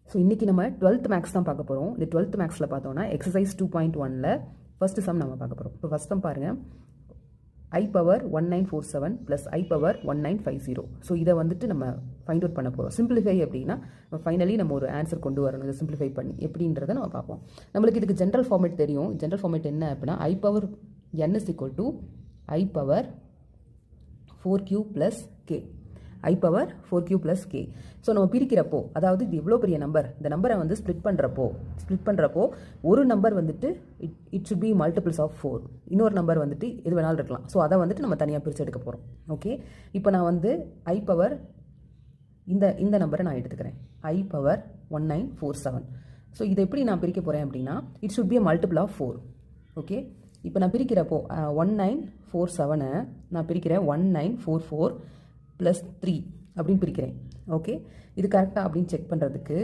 So இன்றைக்கி நம்ம 12th maths தான் பார்க்க போகிறோம். இந்த 12th மேக்ஸில் பார்த்தோன்னா எக்ஸசைஸ் 2.1ல் ஃபஸ்ட்டு சம் நம்ம பார்க்க போகிறோம். இப்போ ஃபஸ்ட் சம் பாருங்கள், I power 1947 plus I power 1950. So இதை வந்துட்டு நம்ம ஃபைண்ட் அவுட் பண்ண போகிறோம். சிம்பிளிஃபை அப்படின்னா ஃபைனலி நம்ம ஒரு ஆன்சர் கொண்டு வரணும். இதை சிம்பிளிஃபை பண்ணி எப்படின்றத நம்ம பார்ப்போம். நம்மளுக்கு இதுக்கு ஜென்ரல் ஃபார்மேட் தெரியும். ஜென்ரல் ஃபார்மேட் என்ன அப்படின்னா I power n is equal to I power 4q plus k. I power 4q plus k. So நம்ம பிரிக்கிறப்போ, அதாவது இது எவ்வளோ பெரிய நம்பர், இந்த நம்பரை வந்து ஸ்ப்ளிட் பண்ணுறப்போ ஒரு நம்பர் வந்துட்டு it should be multiples of 4. இன்னொரு நம்பர் வந்துட்டு எது வேணாலும் இருக்கலாம். ஸோ அதை வந்துட்டு நம்ம தனியாக பிரித்து எடுக்க போகிறோம். ஓகே, இப்போ நான் வந்து I பவர் இந்த நம்பரை நான் எடுத்துக்கிறேன், I பவர் 1947. ஸோ இதை எப்படி நான் பிரிக்க போகிறேன் அப்படின்னா, it should be a multiple of 4. Okay, இப்போ நான் பிரிக்கிறப்போ 1947 நான் பிரிக்கிறேன் 1944 + 3 அப்படின்னு பிரிக்கிறேன். ஓகே, இது கரெக்டாக அப்படின்னு செக் பண்ணுறதுக்கு